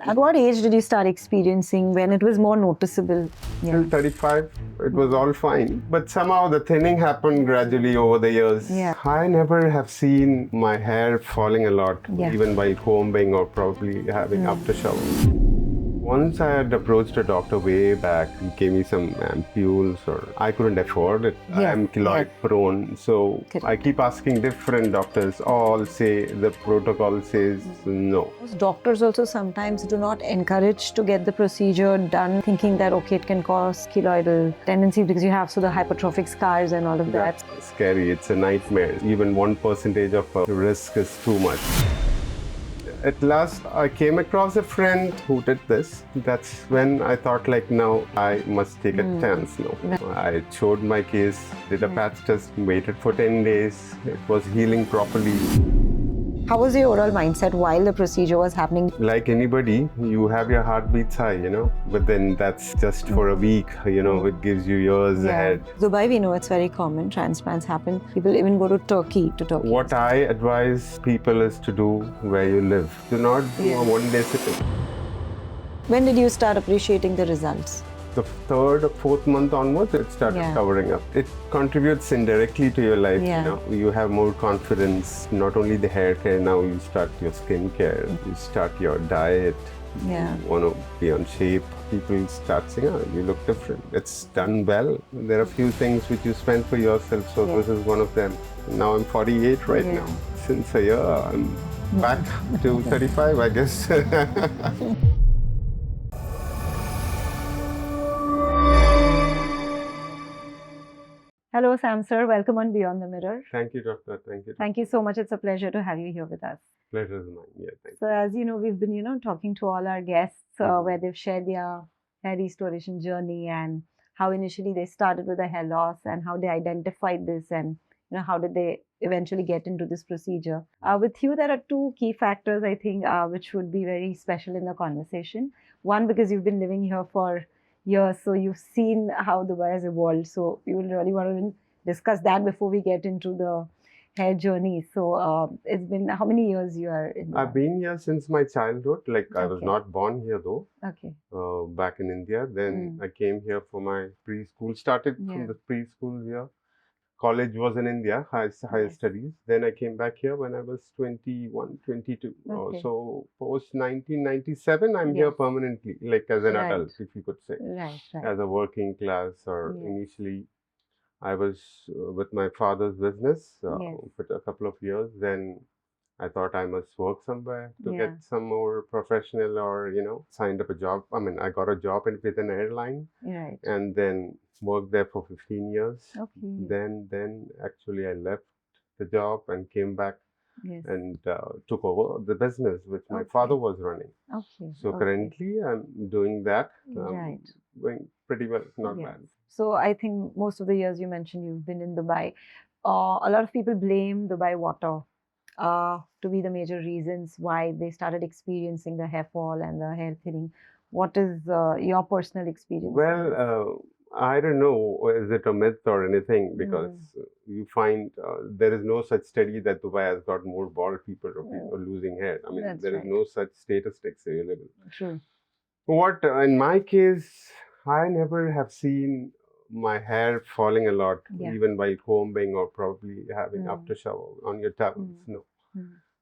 At what age did you start experiencing when it was more noticeable? Till 35, it was all fine. But somehow the thinning happened gradually over the years. Yeah. I never have seen my hair falling a lot, Yeah. even while combing or probably having aftershave. Once I had approached a doctor way back, he gave me some ampules, or I couldn't afford it. I Yes, am keloid-prone, so Correct. I keep asking different doctors. All say the protocol says no. Most doctors also sometimes do not encourage to get the procedure done, thinking that okay, it can cause keloidal tendency because you have the hypertrophic scars and all of that. That's scary. It's a nightmare. Even 1% of a risk is too much. At last, I came across a friend who did this. That's when I thought, like, now I must take a chance. I showed my case, did a patch test, waited for 10 days. It was healing properly. How was your overall mindset while the procedure was happening? Like anybody, you have your heartbeats high, but then that's just for a week, it gives you years ahead. Dubai, we know it's very common. Transplants happen. People even go to Turkey. What I advise people is to do where you live. Do not do a one-day sitting. When did you start appreciating the results? The third or fourth month onwards, it started covering up. It contributes indirectly to your life. You have more confidence. Not only the hair care, now you start your skin care. You start your diet. You want to be on shape. People start saying, oh, you look different. It's done well. There are a few things which you spend for yourself, so this is one of them. Now I'm 48 right now. Since a year, I'm back to 35, I guess. Hello, Sam sir. Welcome on Beyond the Mirror. Thank you, doctor. Thank you. Thank you so much. It's a pleasure to have you here with us. Pleasure is mine. Yeah, thank you. So as you know, we've been, talking to all our guests where they've shared their hair restoration journey and how initially they started with the hair loss and how they identified this and, how did they eventually get into this procedure. With you, there are two key factors, I think, which would be very special in the conversation. One, because you've been living here for years, so you've seen how Dubai has evolved. So we will really want to discuss that before we get into the hair journey. So it's been how many years you are in Dubai? I've been here since my childhood. I was not born here though. Okay. Back in India. Then I came here for my preschool. Started from the preschool here. College was in India, higher studies. Then I came back here when I was 21, 22. Okay. So post 1997, I'm here permanently, like as an adult, if you could say. Right. As a working class, or initially I was with my father's business for a couple of years. Then I thought I must work somewhere to get some more professional, or signed up a job. I mean, I got a job with an airline, and then worked there for 15 years. Okay. Then actually I left the job and came back and took over the business which my father was running. Okay. So currently I'm doing that. Going pretty well, not bad. So I think most of the years you mentioned you've been in Dubai. A lot of people blame Dubai water to be the major reasons why they started experiencing the hair fall and the hair thinning. What is your personal experience? Well, I don't know, is it a myth or anything, because you find there is no such study that Dubai has got more bald people or people losing hair. I mean, there is no such statistics available. True. What, in my case, I never have seen my hair falling a lot, even while combing or probably having aftershave on your towels. No.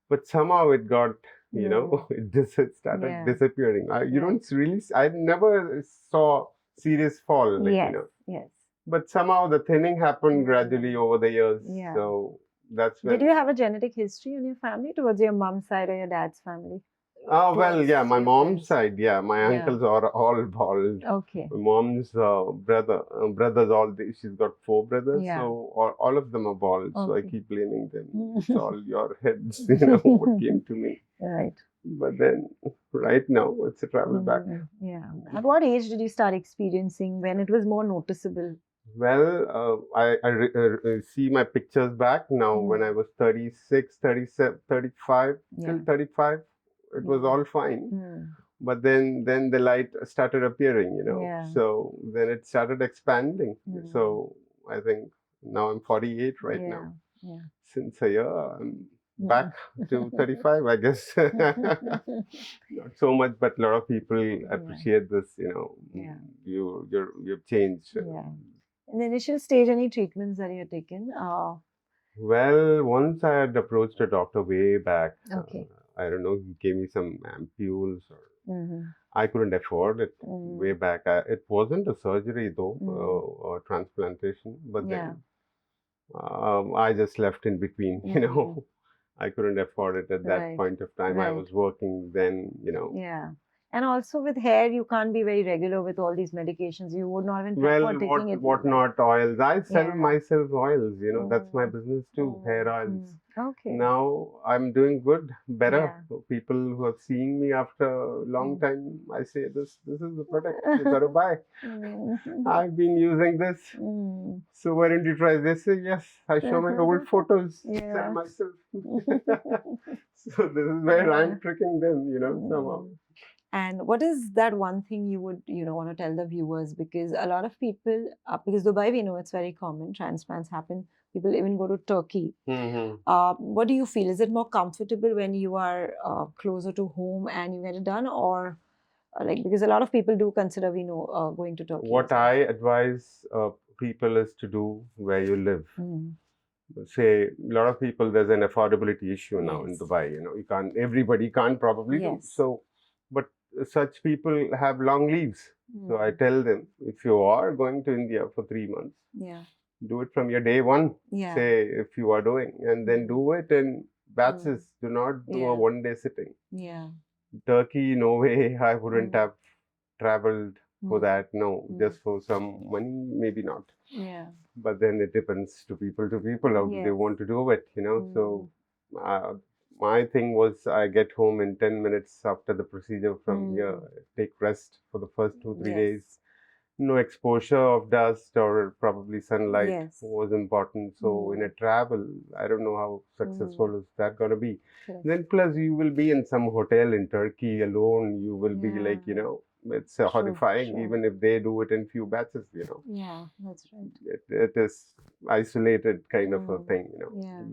But somehow it got, it started disappearing. You don't really, I never saw serious fall. Yes. But somehow the thinning happened gradually over the years. So that's when. Did you have a genetic history in your family towards your mom's side or your dad's family? Oh, well, yeah, my mom's side, my uncles are all bald. Okay. My mom's brothers, she's got 4 brothers, so all of them are bald. So I keep blaming them. It's all your heads, what came to me. Right. But then, right now, it's a travel back. Yeah. At what age did you start experiencing when it was more noticeable? Well, I see my pictures back now when I was 36, 37, 35, till 35. It was all fine. But then the light started appearing, So then it started expanding. So I think now I'm 48 right now. Since a year, I'm back to 35, I guess. Not so much, but a lot of people appreciate this, you've changed. Yeah. In the initial stage, any treatments that you're taken? Well, once I had approached a doctor way back. Okay. I don't know, he gave me some ampules or I couldn't afford it way back. It wasn't a surgery though, or transplantation, but then I just left in between, I couldn't afford it at that point of time. I was working then, Yeah. And also with hair, you can't be very regular with all these medications. You would not even prefer taking it. What not oils? I sell myself oils, that's my business too, hair oils. Okay. Now I'm doing good, better. People who have seen me after a long time, I say, this is the product you got to buy. I've been using this. So why don't you try this? Say, yes, I show my old photos, sell myself. So this is where I'm tricking them, somehow. And what is that one thing you would, want to tell the viewers? Because a lot of people, because Dubai, we know it's very common, transplants happen. People even go to Turkey. What do you feel? Is it more comfortable when you are closer to home and you get it done? Or because a lot of people do consider, going to Turkey. What I advise people is to do where you live. Say, a lot of people, there's an affordability issue now in Dubai. Everybody can't probably do. So, but such people have long leaves. So I tell them, if you are going to India for 3 months, do it from your day one. Say, if you are doing, and then do it in batches. Do not do a one-day sitting. Turkey, no way, I wouldn't have traveled for that. No, just for some money, maybe not. But then it depends to people how they want to do it, So my thing was, I get home in 10 minutes after the procedure from here, take rest for the first 2-3 days. No exposure of dust or probably sunlight was important. So in a travel, I don't know how successful is that going to be. Then plus you will be in some hotel in Turkey alone. You will be like, it's horrifying, even if they do it in few batches, Yeah, that's right. It is isolated kind of a thing,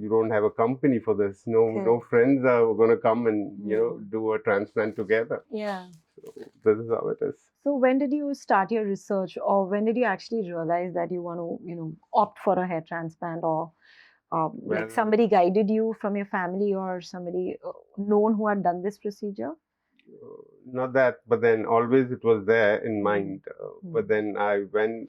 You don't have a company for this. No friends are going to come and, do a transplant together. So this is how it is. So when did you start your research, or when did you actually realize that you want to, opt for a hair transplant, or like somebody guided you from your family or somebody known who had done this procedure? Not that, but then always it was there in mind. But then I went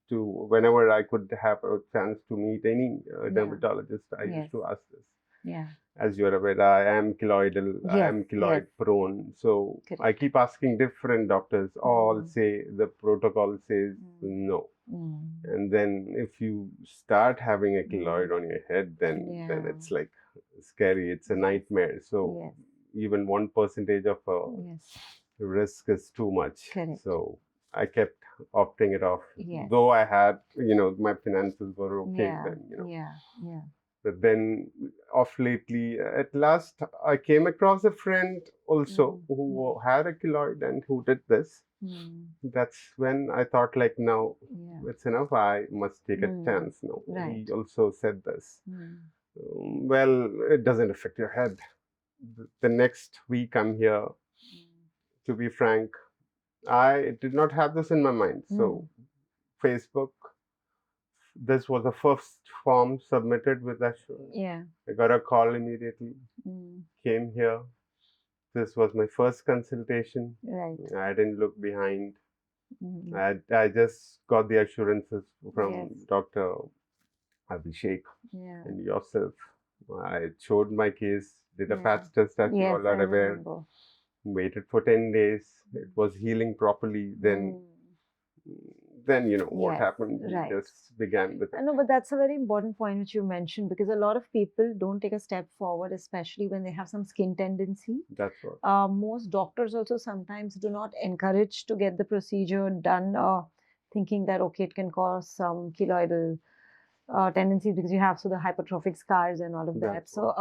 to, whenever I could have a chance to meet any dermatologist, I used to ask this. As you're aware, I am keloidal, I am keloid-prone. So I keep asking different doctors, all say, the protocol says no. And then if you start having a keloid on your head, then it's like scary. It's a nightmare. So even 1% of risk is too much. So I kept opting it off. Though I had, my finances were okay then, But then off lately, at last, I came across a friend also who had a keloid and who did this. That's when I thought, like, no, it's enough. I must take a chance. No, he also said this. Well, it doesn't affect your head. The next week I'm here. To be frank, I did not have this in my mind. So Facebook, this was the first form submitted with Ashwin. I got a call immediately. Came here. This was my first consultation. I didn't look behind. I just got the assurances from Dr. Abhishek and yourself. I showed my case, did a patch test, as you all are aware. Waited for 10 days. It was healing properly. Then what happened, just began with it. No, but that's a very important point which you mentioned, because a lot of people don't take a step forward, especially when they have some skin tendency. That's right. Most doctors also sometimes do not encourage to get the procedure done, thinking that, okay, it can cause some keloidal tendencies because you have the hypertrophic scars and all of that. So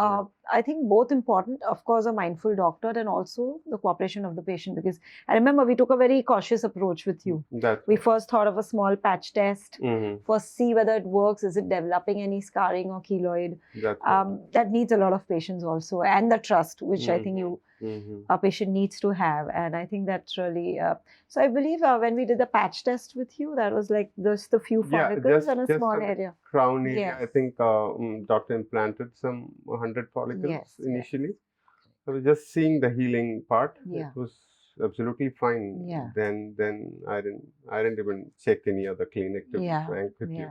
I think both important, of course, a mindful doctor and also the cooperation of the patient. Because I remember we took a very cautious approach with you. We first thought of a small patch test, first see whether it works, is it developing any scarring or keloid. That needs a lot of patience also, and the trust, which I think a patient needs to have. And I think that's really, so I believe when we did the patch test with you, that was like just a few follicles and a small area. Crown area, I think doctor implanted some 100 follicles initially. So we're just seeing the healing part. It was absolutely fine. Then I didn't even check any other clinic, to be frank with you.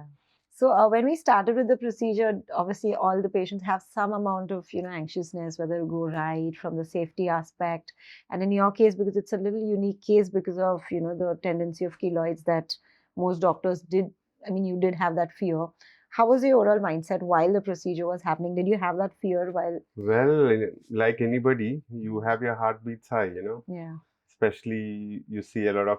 So when we started with the procedure, obviously all the patients have some amount of, anxiousness, whether to go right from the safety aspect. And in your case, because it's a little unique case because of, the tendency of keloids that most doctors did, you did have that fear. How was your overall mindset while the procedure was happening? Did you have that fear while? Well, like anybody, you have your heartbeats high, Yeah. Especially you see a lot of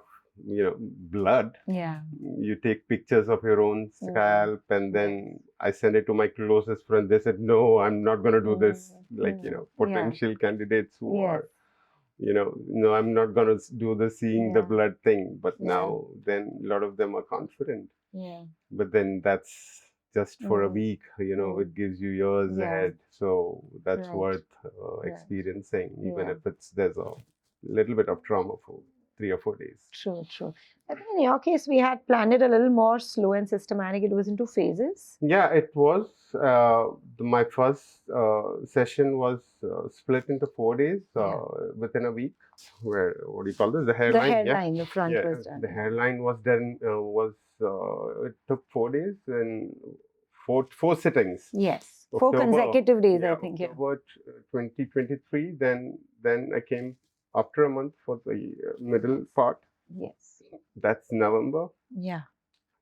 blood. You take pictures of your own scalp, and then I send it to my closest friend. They said, no, I'm not going to do this. Like, potential candidates who are, no, I'm not going to do the seeing the blood thing. But now then a lot of them are confident. But then that's just for a week, it gives you years ahead. So that's worth experiencing, even if there's a little bit of trauma for 3 or 4 days. True. I think in your case, we had planned it a little more slow and systematic. It was into phases. Yeah, it was. My first session was split into 4 days within a week. Where, what do you call this? The hairline. The hairline, the front was done. The hairline was done. It took 4 days and four sittings. Yes, October, 4 consecutive days, I think. October 2023. Then I came after a month for the middle part. Yes. That's November. Yeah.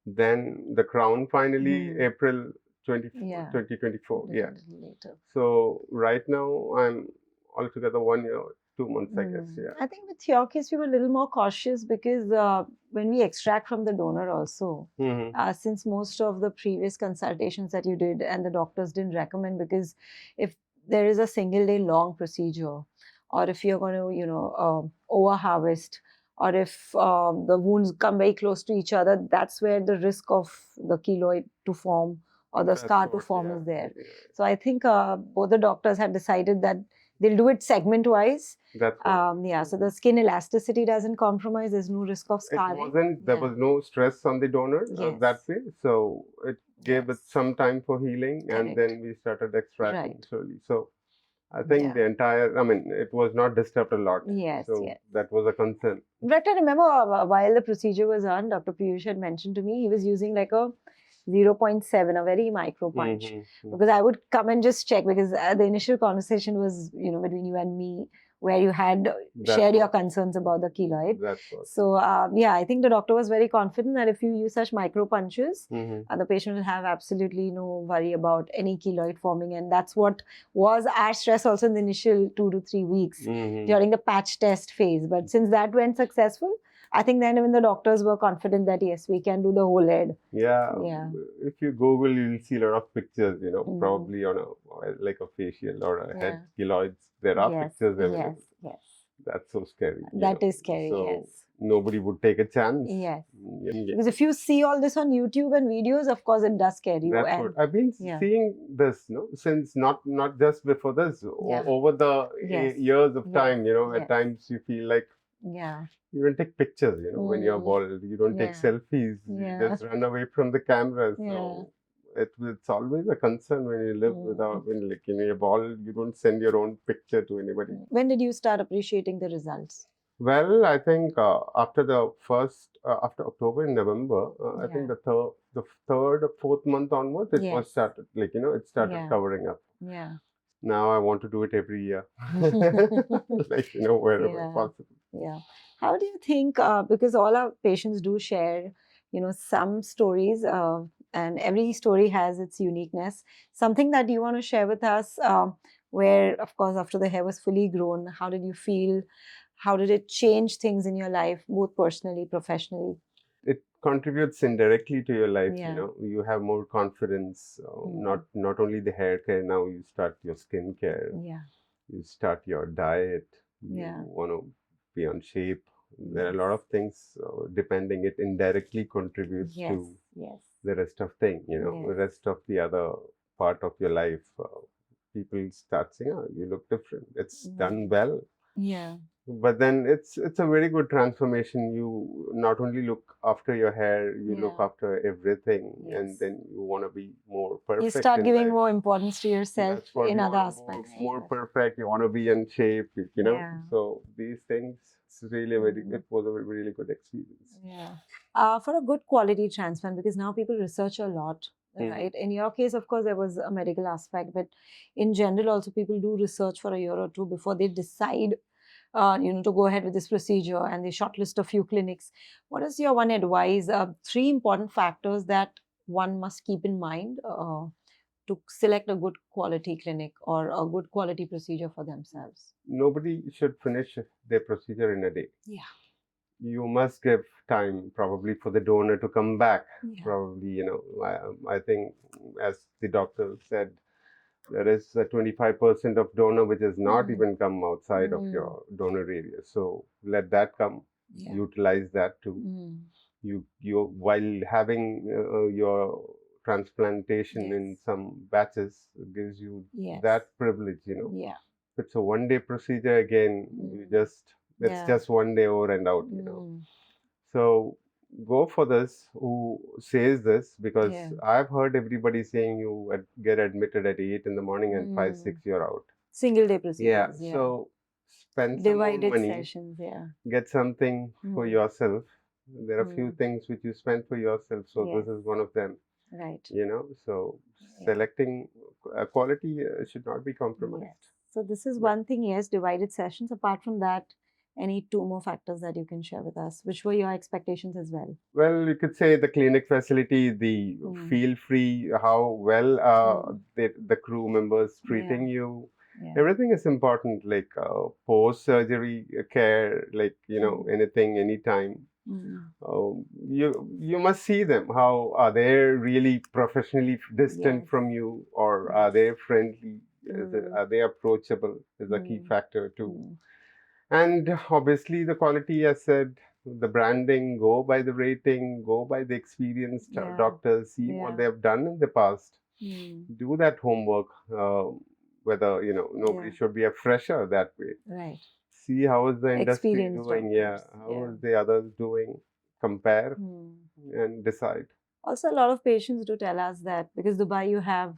Then the crown finally April 2024. Yeah. Later. So right now I'm altogether 1 year, 2 months, I guess. Yeah. I think with your case we were a little more cautious because when we extract from the donor also, since most of the previous consultations that you did and the doctors didn't recommend, because if there is a single day long procedure, or if you're going to, over harvest, or if the wounds come very close to each other, that's where the risk of the keloid to form or the scar to form is there. So I think both the doctors had decided that they'll do it segment-wise. That's right. So the skin elasticity doesn't compromise. There's no risk of scarring. There was no stress on the donor that way. So it gave it some time for healing, and then we started extracting slowly. So I think the entire, it was not disturbed a lot. So that was a concern. But I remember while the procedure was on, Dr. Piyush had mentioned to me, he was using like a 0.7, a very micro punch. Because I would come and just check, because the initial conversation was, between you and me, where you had shared your concerns about the keloid. So, I think the doctor was very confident that if you use such micro punches, the patient will have absolutely no worry about any keloid forming. And that's what was our stress also in the initial 2 to 3 weeks during the patch test phase. But since that went successful, I think then even the doctors were confident that yes, we can do the whole head. Yeah. If you Google, you'll see a lot of pictures, probably on like a facial or a head keloids. There are pictures available. Yes. That's so scary. That is scary, so nobody would take a chance. Yes. Because if you see all this on YouTube and videos, of course, it does scare you. That's what I've been seeing this, since not just before this, over the years of time, at times you feel like you don't take pictures, when you're bald. You don't take selfies. You just run away from the camera. So it's always a concern when you live without, when you're bald, you don't send your own picture to anybody. When did you start appreciating the results? Well, I think after the first, after October and November, I think the third or fourth month onwards, it was started, it started covering up. Yeah. Now I want to do it every year, wherever possible. Yeah. How do you think, because all our patients do share, some stories, and every story has its uniqueness, something that you want to share with us, where, of course, after the hair was fully grown, how did you feel? How did it change things in your life, both personally, professionally? it contributes indirectly to your life. Yeah. You have more confidence. Not only the hair care, now you start your skin care. Yeah. You start your diet. You Yeah. want to be on shape. There are a Yes. lot of things depending. It indirectly contributes Yes. to Yes. the rest of thing. The Yes. rest of the other part of your life. People start saying, "Oh, you look different. It's done well." Yeah. But then it's a very good transformation. You not only look after your hair, you look Yeah. after everything, Yes. and then you want to be more perfect. You start in giving life. more importance to yourself That's what in you other wanna aspects. more perfect. You want to be in shape, Yeah. So these things, it's really it was a really good experience. Yeah. For a good quality transplant, because now people research a lot, right? In your case, of course, there was a medical aspect, but in general, also people do research for a year or two before they decide, to go ahead with this procedure, and they shortlist a few clinics. What is your one advice? Three important factors that one must keep in mind to select a good quality clinic or a good quality procedure for themselves. Nobody should finish their procedure in a day. Yeah. You must give time probably for the donor to come back. Yeah. Probably, I think as the doctor said, there is a 25% of donor which has not even come outside of your donor area. So let that come. Yeah. Utilize that too. You while having your transplantation in some batches gives you that privilege. Yeah. If it's a one-day procedure, again, it's just one day over and out. So go for this. Who says this? Because I've heard everybody saying you get admitted at 8 in the morning and 5, 6 you're out. Single day procedures. Yeah. So spend some more Divided money. sessions. Yeah. Get something for yourself. There are a few things which you spend for yourself. So this is one of them. Right. So selecting quality should not be compromised. Yes. So this is one thing, yes, divided sessions. Apart from that, any two more factors that you can share with us? Which were your expectations as well? Well, you could say the clinic facility, the feel free, how well the crew members treating you. Everything is important, like post-surgery care, like, anything, anytime. You must see them. How are they really professionally distant from you, or are they friendly? Are they approachable? Is a key factor too. And obviously, the quality, as said, the branding, go by the rating, go by the experienced doctors, see what they have done in the past. Do that homework. Whether, nobody should be a fresher that way. Right. See how is the industry Experienced doing. doctors. How is the others doing. Compare and decide. Also, a lot of patients do tell us that because Dubai, you have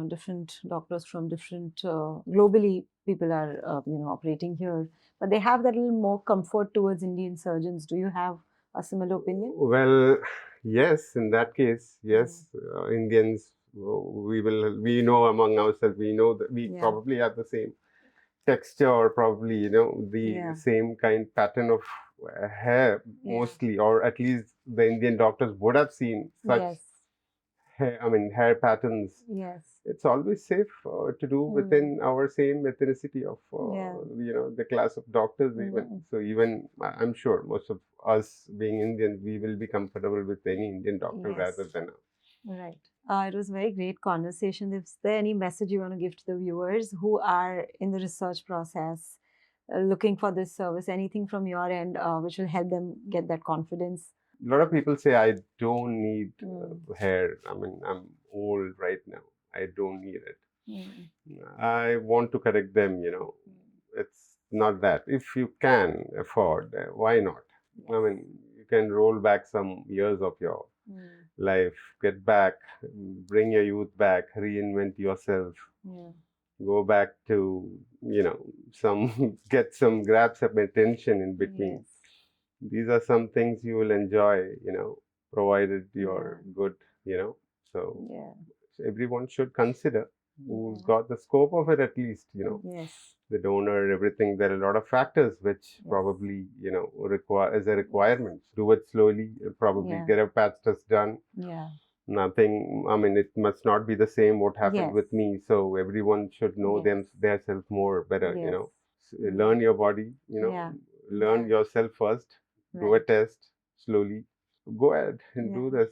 different doctors from different globally people are operating here, but they have that little more comfort towards Indian surgeons. Do you have a similar opinion? Well, yes, in that case, yes. Indians, we know among ourselves, we know that we probably have the same texture, or probably the same kind pattern of hair mostly, or at least the Indian doctors would have seen such hair patterns. Yes. It's always safe to do within our same ethnicity of the class of doctors even. So even I'm sure most of us being Indians, we will be comfortable with any Indian doctor rather than Right. It was a very great conversation. Is there any message you want to give to the viewers who are in the research process, looking for this service? Anything from your end which will help them get that confidence? A lot of people say, I don't need hair. I mean, I'm old right now. I don't need it. I want to correct them, It's not that. If you can afford, why not? I mean, you can roll back some years of your life, get back, bring your youth back, reinvent yourself. Go back to, grab some attention in between. These are some things you will enjoy, provided you're good, So everyone should consider who's got the scope of it, at least, the donor, everything. There are a lot of factors which probably, require as a requirement. Do it slowly, probably get a patch test done. Nothing, I mean, it must not be the same what happened with me. So everyone should know themselves more better, Learn your body, learn yourself first, do a test, slowly. Go ahead and do this,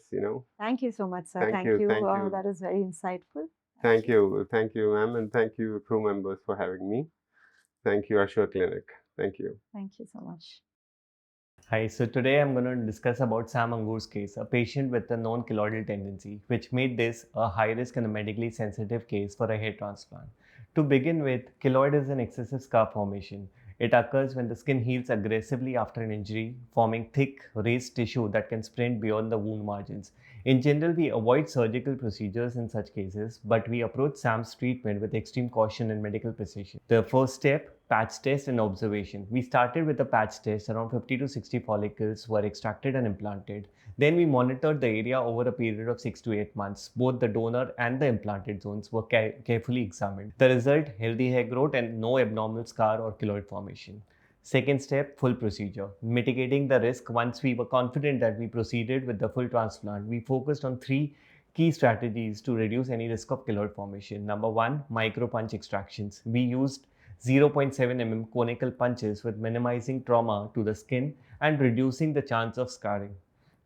Thank you so much, sir. Thank you. Thank you. That was very insightful. Thank you, ma'am, and thank you, crew members, for having me. Thank you, Ashwa Clinic. Thank you. Thank you so much. Hi, so today I'm going to discuss about Sam Engoor's case, a patient with a known keloidal tendency, which made this a high risk and a medically sensitive case for a hair transplant. To begin with, keloid is an excessive scar formation. It occurs when the skin heals aggressively after an injury, forming thick, raised tissue that can spread beyond the wound margins. In general, we avoid surgical procedures in such cases, but we approach Sam's treatment with extreme caution and medical precision. The first step, patch test and observation. We started with a patch test. Around 50 to 60 follicles were extracted and implanted. Then we monitored the area over a period of 6 to 8 months. Both the donor and the implanted zones were carefully examined. The result, healthy hair growth and no abnormal scar or keloid formation. Second step, full procedure. Mitigating the risk. Once we were confident that we proceeded with the full transplant, we focused on 3 key strategies to reduce any risk of keloid formation. Number 1, micro punch extractions. We used 0.7 mm conical punches with minimizing trauma to the skin and reducing the chance of scarring.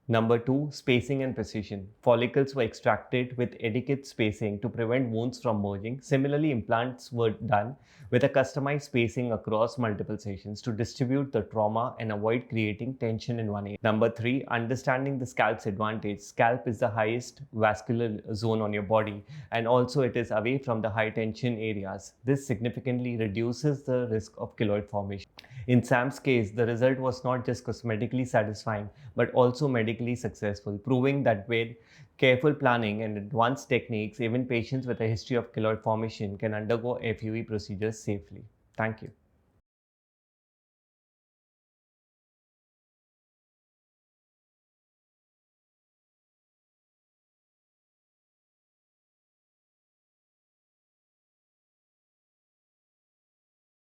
Number 2, spacing and precision. Follicles were extracted with adequate spacing to prevent wounds from merging. Similarly, implants were done with a customized spacing across multiple sessions to distribute the trauma and avoid creating tension in one area. Number 3, understanding the scalp's advantage. Scalp is the highest vascular zone on your body, and also it is away from the high tension areas. This significantly reduces the risk of keloid formation. In Sam's case, the result was not just cosmetically satisfying, but also medically successful, proving that with careful planning and advanced techniques, even patients with a history of keloid formation can undergo FUE procedures safely. Thank you.